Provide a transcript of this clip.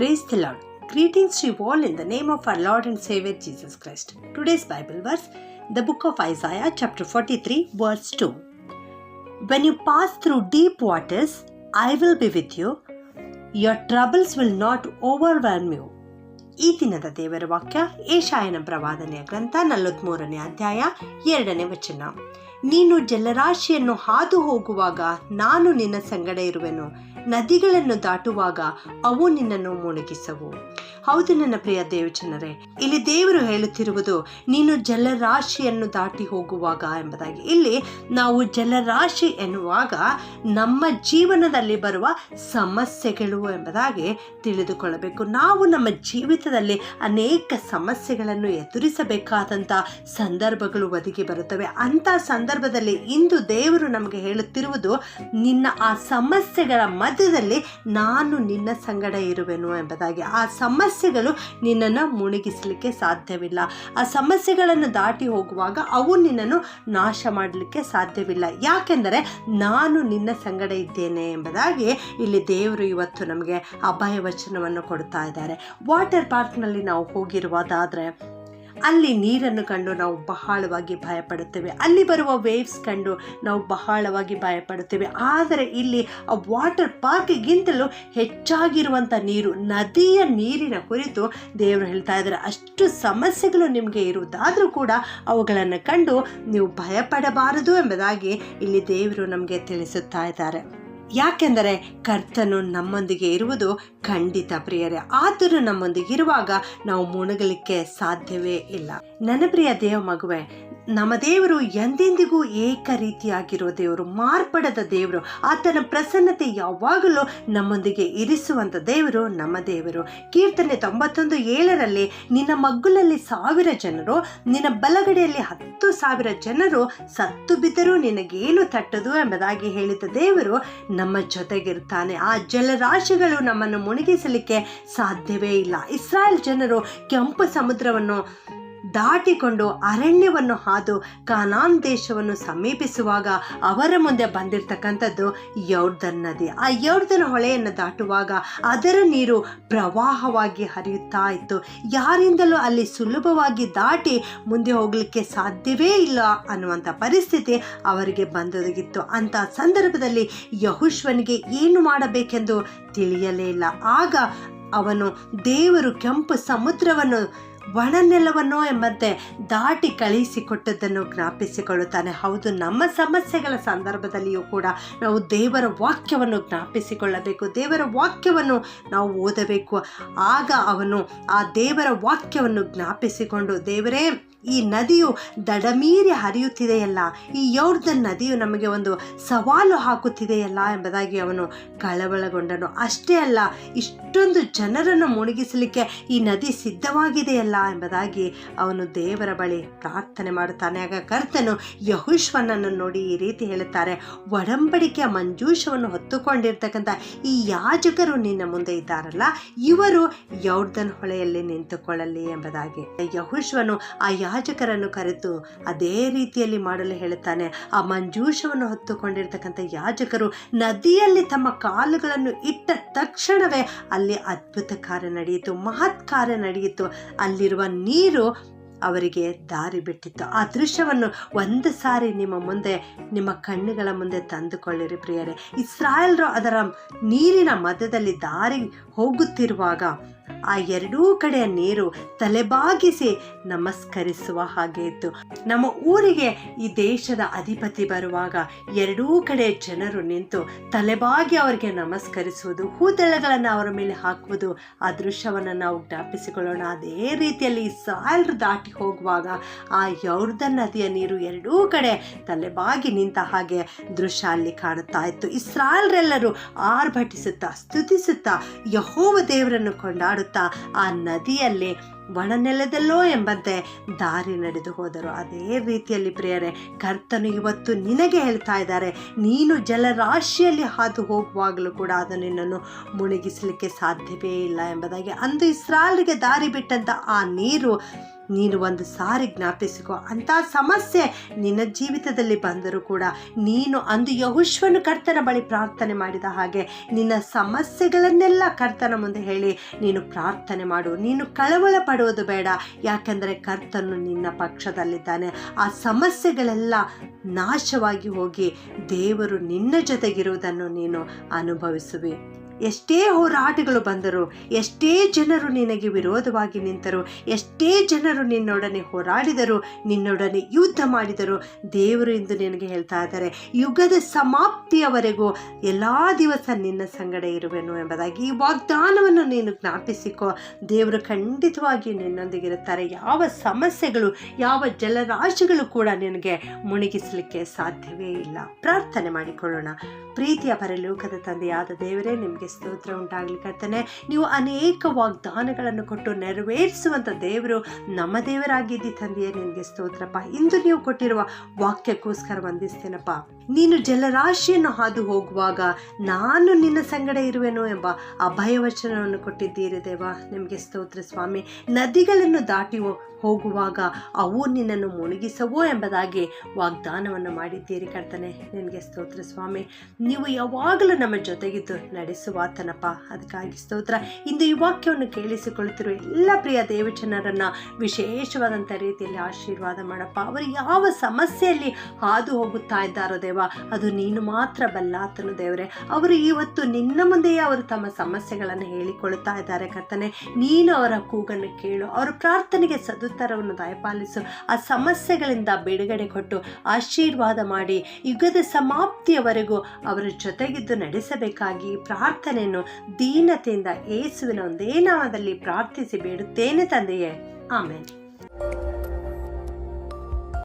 Praise the Lord. Greetings to you all in the name of our Lord and Savior Jesus Christ. Today's Bible verse, the book of Isaiah chapter 43 verse 2. When you pass through deep waters, I will be with you. Your troubles will not overwhelm you. ಈ ದಿನದ ದೇವರ ವಾಕ್ಯ ಯೆಶಾಯನ ಪ್ರವಾದನೆಯ ಗ್ರಂಥ 43ನೇ ಅಧ್ಯಾಯ 2ನೇ ವಚನ. ನೀನು ಜಲರಾಶಿಯನ್ನು ಹಾದು ಹೋಗುವಾಗ ನಾನು ನಿನ್ನ ಸಂಗಡ ಇರುವೆನು, ನದಿಗಳನ್ನು ದಾಟುವಾಗ ಅವು ನಿನ್ನನ್ನು ಮುಳುಗಿಸವು. ಹೌದು ನನ್ನ ಪ್ರಿಯ ದೇವಜನರೇ, ಇಲ್ಲಿ ದೇವರು ಹೇಳುತ್ತಿರುವುದು ನೀನು ಜಲರಾಶಿಯನ್ನು ದಾಟಿ ಹೋಗುವಾಗ ಎಂಬುದಾಗಿ. ಇಲ್ಲಿ ನಾವು ಜಲರಾಶಿ ಎನ್ನುವಾಗ ನಮ್ಮ ಜೀವನದಲ್ಲಿ ಬರುವ ಸಮಸ್ಯೆಗಳು ಎಂಬುದಾಗಿ ತಿಳಿದುಕೊಳ್ಳಬೇಕು. ನಾವು ನಮ್ಮ ಜೀವಿತದಲ್ಲಿ ಅನೇಕ ಸಮಸ್ಯೆಗಳನ್ನು ಎದುರಿಸಬೇಕಾದಂಥ ಸಂದರ್ಭಗಳು ಒದಗಿ ಬರುತ್ತವೆ. ಅಂಥ ಸಂದರ್ಭದಲ್ಲಿ ಇಂದು ದೇವರು ನಮಗೆ ಹೇಳುತ್ತಿರುವುದು, ನಿನ್ನ ಆ ಸಮಸ್ಯೆಗಳ ಮಧ್ಯದಲ್ಲಿ ನಾನು ನಿನ್ನ ಸಂಗಡ ಇರುವೆನು ಎಂಬುದಾಗಿ. ಆ ಸಮಸ್ಯೆಗಳು ನಿನ್ನನ್ನು ಮುಳುಗಿಸಲಿಕ್ಕೆ ಸಾಧ್ಯವಿಲ್ಲ. ಆ ಸಮಸ್ಯೆಗಳನ್ನು ದಾಟಿ ಹೋಗುವಾಗ ಅವು ನಿನ್ನನ್ನು ನಾಶ ಮಾಡಲಿಕ್ಕೆ ಸಾಧ್ಯವಿಲ್ಲ. ಯಾಕೆಂದರೆ ನಾನು ನಿನ್ನ ಸಂಗಡ ಇದ್ದೇನೆ ಎಂಬುದಾಗಿ ಇಲ್ಲಿ ದೇವರು ಇವತ್ತು ನಮಗೆ ಅಭಯ ವಚನವನ್ನು ಕೊಡ್ತಾ ಇದ್ದಾರೆ. ವಾಟರ್ ಪಾರ್ಕ್ನಲ್ಲಿ ನಾವು ಹೋಗಿರುವುದಾದರೆ ಅಲ್ಲಿ ನೀರನ್ನು ಕಂಡು ನಾವು ಬಹಳವಾಗಿ ಭಯಪಡುತ್ತೇವೆ. ಅಲ್ಲಿ ಬರುವ ವೇವ್ಸ್ ಕಂಡು ನಾವು ಬಹಳವಾಗಿ ಭಯಪಡುತ್ತೇವೆ. ಆದರೆ ಇಲ್ಲಿ ಆ ವಾಟರ್ ಪಾರ್ಕ್ಗಿಂತಲೂ ಹೆಚ್ಚಾಗಿರುವಂಥ ನೀರು, ನದಿಯ ನೀರಿನ ಕುರಿತು ದೇವರು ಹೇಳ್ತಾ ಇದ್ದಾರೆ. ಅಷ್ಟು ಸಮಸ್ಯೆಗಳು ನಿಮಗೆ ಇರುವುದಾದರೂ ಕೂಡ ಅವುಗಳನ್ನು ಕಂಡು ನೀವು ಭಯಪಡಬಾರದು ಎಂಬುದಾಗಿ ಇಲ್ಲಿ ದೇವರು ನಮಗೆ ತಿಳಿಸುತ್ತಾ ಇದ್ದಾರೆ. ಯಾಕೆಂದರೆ ಕರ್ತನು ನಮ್ಮೊಂದಿಗೆ ಇರುವುದು ಖಂಡಿತ ಪ್ರಿಯರೇ. ಆದರೂ ನಮ್ಮೊಂದಿಗೆ ಇರುವಾಗ ನಾವು ಮುಳುಗಲಿಕ್ಕೆ ಸಾಧ್ಯವೇ ಇಲ್ಲ. ನನ್ನ ಪ್ರಿಯ ದೇವ ಮಗುವೆ, ನಮ್ಮ ದೇವರು ಎಂದೆಂದಿಗೂ ಏಕ ರೀತಿಯಾಗಿರುವ ದೇವರು, ಮಾರ್ಪಡದ ದೇವರು. ಆತನ ಪ್ರಸನ್ನತೆ ಯಾವಾಗಲೂ ನಮ್ಮೊಂದಿಗೆ ಇರಿಸುವಂಥ ದೇವರು ನಮ್ಮ ದೇವರು. ಕೀರ್ತನೆ 91:7 ನಿನ್ನ ಮಗ್ಗುಲಲ್ಲಿ 1000 ಜನರು, ನಿನ್ನ ಬಲಗಡೆಯಲ್ಲಿ 10,000 ಜನರು ಸತ್ತು ಬಿದ್ದರೂ ನಿನಗೇನು ತಟ್ಟದು ಎಂಬುದಾಗಿ ಹೇಳಿದ ದೇವರು ನಮ್ಮ ಜೊತೆಗಿರ್ತಾನೆ. ಆ ಜಲರಾಶಿಗಳು ನಮ್ಮನ್ನು ಮುಳುಗಿಸಲಿಕ್ಕೆ ಸಾಧ್ಯವೇ ಇಲ್ಲ. ಇಸ್ರಾಯೇಲ್ ಜನರು ಕೆಂಪು ಸಮುದ್ರವನ್ನು ದಾಟಿಕೊಂಡು ಅರಣ್ಯವನ್ನು ಹಾದು ಕಾನಾನ್ ದೇಶವನ್ನು ಸಮೀಪಿಸುವಾಗ ಅವರ ಮುಂದೆ ಬಂದಿರತಕ್ಕಂಥದ್ದು ಯೊರ್ದನ್ ನದಿ. ಆ ಯೊರ್ದನ್ ಹೊಳೆಯನ್ನು ದಾಟುವಾಗ ಅದರ ನೀರು ಪ್ರವಾಹವಾಗಿ ಹರಿಯುತ್ತಾ ಇತ್ತು. ಯಾರಿಂದಲೂ ಅಲ್ಲಿ ಸುಲಭವಾಗಿ ದಾಟಿ ಮುಂದೆ ಹೋಗಲಿಕ್ಕೆ ಸಾಧ್ಯವೇ ಇಲ್ಲ ಅನ್ನುವಂಥ ಪರಿಸ್ಥಿತಿ ಅವರಿಗೆ ಬಂದೊದಗಿತ್ತು. ಅಂಥ ಸಂದರ್ಭದಲ್ಲಿ ಯೆಹೋಶುವನಿಗೆ ಏನು ಮಾಡಬೇಕೆಂದು ತಿಳಿಯಲೇ ಇಲ್ಲ. ಆಗ ಅವನು ದೇವರು ಕೆಂಪು ಸಮುದ್ರವನ್ನು ಒಣನೆಲವನ್ನು ಎಂಬಂತೆ ದಾಟಿ ಕಳುಹಿಸಿಕೊಟ್ಟದ್ದನ್ನು ಜ್ಞಾಪಿಸಿಕೊಳ್ಳುತ್ತಾನೆ. ಹೌದು, ನಮ್ಮ ಸಮಸ್ಯೆಗಳ ಸಂದರ್ಭದಲ್ಲಿಯೂ ಕೂಡ ನಾವು ದೇವರ ವಾಕ್ಯವನ್ನು ಜ್ಞಾಪಿಸಿಕೊಳ್ಳಬೇಕು. ದೇವರ ವಾಕ್ಯವನ್ನು ನಾವು ಓದಬೇಕು. ಆಗ ಅವನು ಆ ದೇವರ ವಾಕ್ಯವನ್ನು ಜ್ಞಾಪಿಸಿಕೊಂಡು, ದೇವರೇ, ಈ ನದಿಯು ದಡಮೀರಿ ಹರಿಯುತ್ತಿದೆಯಲ್ಲ, ಈ ಯೊರ್ದನ್ ನದಿಯು ನಮಗೆ ಒಂದು ಸವಾಲು ಹಾಕುತ್ತಿದೆಯಲ್ಲ ಎಂಬುದಾಗಿ ಅವನು ಕಳವಳಗೊಂಡನು. ಅಷ್ಟೇ ಅಲ್ಲ, ಇಷ್ಟೊಂದು ಜನರನ್ನು ಮುಳುಗಿಸಲಿಕ್ಕೆ ಈ ನದಿ ಸಿದ್ಧವಾಗಿದೆಯಲ್ಲ ಎಂಬುದಾಗಿ ಅವನು ದೇವರ ಬಳಿ ಪ್ರಾರ್ಥನೆ ಮಾಡುತ್ತಾನೆ. ಆಗ ಕರ್ತನು ಯೆಹೋಶುವನನ್ನು ನೋಡಿ ಈ ರೀತಿ ಹೇಳುತ್ತಾರೆ, ಒಡಂಬಡಿಕೆಯ ಮಂಜೂಷವನ್ನು ಹೊತ್ತುಕೊಂಡಿರ್ತಕ್ಕಂಥ ಈ ಯಾಜಕರು ನಿನ್ನ ಮುಂದೆ ಇದ್ದಾರಲ್ಲ, ಇವರು ಯೊರ್ದನ್ ಹೊಳೆಯಲ್ಲಿ ನಿಂತುಕೊಳ್ಳಲಿ ಎಂಬುದಾಗಿ. ಯೆಹೋಶುವನು ಆ ಯಾಜಕರನ್ನು ಕರೆತು ಅದೇ ರೀತಿಯಲ್ಲಿ ಮಾಡಲು ಹೇಳುತ್ತಾನೆ. ಆ ಮಂಜೂಷವನ್ನು ಹೊತ್ತುಕೊಂಡಿರ್ತಕ್ಕಂಥ ಯಾಜಕರು ನದಿಯಲ್ಲಿ ತಮ್ಮ ಕಾಲುಗಳನ್ನು ಇಟ್ಟ ತಕ್ಷಣವೇ ಅಲ್ಲಿ ಅದ್ಭುತ ಕಾರ್ಯ ನಡೆಯಿತು, ಮಹತ್ ಕಾರ್ಯ ನಡೆಯಿತು. ಅಲ್ಲಿರುವ ನೀರು ಅವರಿಗೆ ದಾರಿ ಬಿಟ್ಟಿತ್ತು. ಆ ದೃಶ್ಯವನ್ನು ಒಂದು ಸಾರಿ ನಿಮ್ಮ ಮುಂದೆ, ನಿಮ್ಮ ಕಣ್ಣುಗಳ ಮುಂದೆ ತಂದುಕೊಳ್ಳಿರಿ ಪ್ರಿಯರೇ. ಇಸ್ರಾಯೇಲ್ರು ಅದರ ನೀರಿನ ಮಧ್ಯದಲ್ಲಿ ದಾರಿ ಹೋಗುತ್ತಿರುವಾಗ ಆ ಎರಡೂ ಕಡೆಯ ನೀರು ತಲೆಬಾಗಿಸಿ ನಮಸ್ಕರಿಸುವ ಹಾಗೆ ಇತ್ತು. ನಮ್ಮ ಊರಿಗೆ ಈ ದೇಶದ ಅಧಿಪತಿ ಬರುವಾಗ ಎರಡೂ ಕಡೆ ಜನರು ನಿಂತು ತಲೆಬಾಗಿ ಅವರಿಗೆ ನಮಸ್ಕರಿಸುವುದು, ಹೂದಳಗಳನ್ನು ಅವರ ಮೇಲೆ ಹಾಕುವುದು, ಆ ದೃಶ್ಯವನ್ನು ನಾವು ಜ್ಞಾಪಿಸಿಕೊಳ್ಳೋಣ. ಅದೇ ರೀತಿಯಲ್ಲಿ ಇಸ್ರಾಯೇಲ್ರು ದಾಟಿ ಹೋಗುವಾಗ ಆ ಯೊರ್ದನ್ ನದಿಯ ನೀರು ಎರಡೂ ಕಡೆ ತಲೆಬಾಗಿ ನಿಂತ ಹಾಗೆ ದೃಶ್ಯ ಅಲ್ಲಿ ಕಾಣುತ್ತಾ ಇತ್ತು. ಇಸ್ರಾಯೇಲ್ರೆಲ್ಲರೂ ಆರ್ಭಟಿಸುತ್ತಾ ಸ್ತುತಿಸುತ್ತಾ ಯೆಹೋವ ದೇವರನ್ನು ಕೊಂಡಾಡುತ್ತಾ ಆ ನದಿಯಲ್ಲಿ ಒಣನೆಲದಲ್ಲೋ ಎಂಬಂತೆ ದಾರಿ ನಡೆದು ಹೋದರು. ಅದೇ ರೀತಿಯಲ್ಲಿ ಪ್ರಿಯರೇ, ಕರ್ತನು ಇವತ್ತು ನಿನಗೆ ಹೇಳ್ತಾ ಇದ್ದಾರೆ, ನೀನು ಜಲರಾಶಿಯಲ್ಲಿ ಹಾದು ಹೋಗುವಾಗಲೂ ಕೂಡ ಅದು ನಿನ್ನನ್ನು ಮುಳುಗಿಸಲಿಕ್ಕೆ ಸಾಧ್ಯವೇ ಇಲ್ಲ ಎಂಬುದಾಗಿ. ಅಂದು ಇಸ್ರಾಯೇಲಿಗೆ ದಾರಿ ಬಿಟ್ಟಂಥ ಆ ನೀರು ನೀನು ಒಂದು ಸಾರಿ ಜ್ಞಾಪಿಸಿಕೊ. ಅಂಥ ಸಮಸ್ಯೆ ನಿನ್ನ ಜೀವಿತದಲ್ಲಿ ಬಂದರೂ ಕೂಡ ನೀನು ಅಂದು ಯೆಹೋಶುವನು ಕರ್ತನ ಬಳಿ ಪ್ರಾರ್ಥನೆ ಮಾಡಿದ ಹಾಗೆ ನಿನ್ನ ಸಮಸ್ಯೆಗಳನ್ನೆಲ್ಲ ಕರ್ತನ ಮುಂದೆ ಹೇಳಿ ನೀನು ಪ್ರಾರ್ಥನೆ ಮಾಡು. ನೀನು ಕಳವಳ ಪಡುವುದು ಬೇಡ, ಯಾಕೆಂದರೆ ಕರ್ತನು ನಿನ್ನ ಪಕ್ಷದಲ್ಲಿದ್ದಾನೆ. ಆ ಸಮಸ್ಯೆಗಳೆಲ್ಲ ನಾಶವಾಗಿ ಹೋಗಿ ದೇವರು ನಿನ್ನ ಜೊತೆಗಿರುವುದನ್ನು ನೀನು ಅನುಭವಿಸುವೆ. ಎಷ್ಟೇ ಹೋರಾಟಗಳು ಬಂದರು, ಎಷ್ಟೇ ಜನರು ನಿನಗೆ ವಿರೋಧವಾಗಿ ನಿಂತರು, ಎಷ್ಟೇ ಜನರು ನಿನ್ನೊಡನೆ ಹೋರಾಡಿದರು, ನಿನ್ನೊಡನೆ ಯುದ್ಧ ಮಾಡಿದರು, ದೇವರು ಇಂದು ನಿನಗೆ ಹೇಳ್ತಾ ಇದ್ದಾರೆ, ಯುಗದ ಸಮಾಪ್ತಿಯವರೆಗೂ ಎಲ್ಲ ದಿವಸ ನಿನ್ನ ಸಂಗಡ ಇರುವೆನು ಎಂಬುದಾಗಿ. ಈ ವಾಗ್ದಾನವನ್ನು ನೀನು ಜ್ಞಾಪಿಸಿಕೊ. ದೇವರು ಖಂಡಿತವಾಗಿ ನಿನ್ನೊಂದಿಗಿರುತ್ತಾರೆ. ಯಾವ ಸಮಸ್ಯೆಗಳು, ಯಾವ ಜಲರಾಶಿಗಳು ಕೂಡ ನಿನಗೆ ಮುಳುಗಿಸಲಿಕ್ಕೆ ಸಾಧ್ಯವೇ ಇಲ್ಲ. ಪ್ರಾರ್ಥನೆ ಮಾಡಿಕೊಳ್ಳೋಣ. ಪ್ರೀತಿಯ ಪರಲೋಕದ ತಂದೆಯಾದ ದೇವರೇ, ನಿಮಗೆ ಸ್ತೋತ್ರ ಉಂಟಾಗಲಿ ಕರ್ತನೆ. ನೀವು ಅನೇಕ ವಾಗ್ದಾನಗಳನ್ನು ಕೊಟ್ಟು ನೆರವೇರಿಸುವಂಥ ದೇವರು ನಮ್ಮ ದೇವರಾಗಿದ್ದಿ ತಂದೆಯೇ, ನಿನಗೆ ಸ್ತೋತ್ರಪ್ಪ. ಇಂದು ನೀವು ಕೊಟ್ಟಿರುವ ವಾಕ್ಯಕ್ಕೋಸ್ಕರ ವಂದಿಸ್ತೇನಪ್ಪ. ನೀನು ಜಲರಾಶಿಯನ್ನು ಹಾದು ಹೋಗುವಾಗ ನಾನು ನಿನ್ನ ಸಂಗಡ ಇರುವೆನು ಎಂಬ ಅಭಯವಚನವನ್ನು ಕೊಟ್ಟಿದ್ದೀರಿ ದೇವ, ನಿಮಗೆ ಸ್ತೋತ್ರ ಸ್ವಾಮಿ. ನದಿಗಳನ್ನು ದಾಟಿ ಹೋಗುವಾಗ ಅವು ನಿನ್ನನ್ನು ಮುಳುಗಿಸವೋ ಎಂಬುದಾಗಿ ವಾಗ್ದಾನವನ್ನು ಮಾಡಿದ್ದೀರಿ ಕರ್ತನೆ, ನಿನಗೆ ಸ್ತೋತ್ರ ಸ್ವಾಮಿ. ನೀವು ಯಾವಾಗಲೂ ನಮ್ಮ ಜೊತೆಗಿದ್ದು ನಡೆಸುವಾತನಪ್ಪ, ಅದಕ್ಕಾಗಿ ಸ್ತೋತ್ರ. ಇಂದು ಈ ವಾಕ್ಯವನ್ನು ಕೇಳಿಸಿಕೊಳ್ಳುತ್ತಿರುವ ಎಲ್ಲ ಪ್ರಿಯ ದೇವಜನರನ್ನು ವಿಶೇಷವಾದಂಥ ರೀತಿಯಲ್ಲಿ ಆಶೀರ್ವಾದ ಮಾಡಪ್ಪ. ಅವರು ಯಾವ ಸಮಸ್ಯೆಯಲ್ಲಿ ಹಾದು ಹೋಗುತ್ತಾ ಇದ್ದಾರೋ ದೇವ, ಅದು ನೀನು ಮಾತ್ರ ಬಲ್ಲಾತನು ದೇವರೇ. ಅವರು ಇವತ್ತು ನಿನ್ನ ಮುಂದೆಯೇ ಅವರು ತಮ್ಮ ಸಮಸ್ಯೆಗಳನ್ನು ಹೇಳಿಕೊಳ್ಳುತ್ತಾ ಇದ್ದಾರೆ ಕರ್ತನೆ. ನೀನು ಅವರ ಕೂಗನ್ನು ಕೇಳು, ಅವರ ಪ್ರಾರ್ಥನೆಗೆ ಸದುತ್ತರವನ್ನು ದಯಪಾಲಿಸು. ಆ ಸಮಸ್ಯೆಗಳಿಂದ ಬಿಡುಗಡೆ ಕೊಟ್ಟು ಆಶೀರ್ವಾದ ಮಾಡಿ ಯುಗದ ಸಮಾಪ್ತಿಯವರೆಗೂ ಅವರ ಜೊತೆಗಿದ್ದು ನಡೆಸಬೇಕಾಗಿ ಪ್ರಾರ್ಥನೆಯನ್ನು ದೀನತೆಯಿಂದ ಯೇಸುವಿನ ಒಂದೇ ನಾಮದಲ್ಲಿ ಪ್ರಾರ್ಥಿಸಿ ಬೇಡುತ್ತೇನೆ ತಂದೆಯೇ, ಆಮೇಲೆ.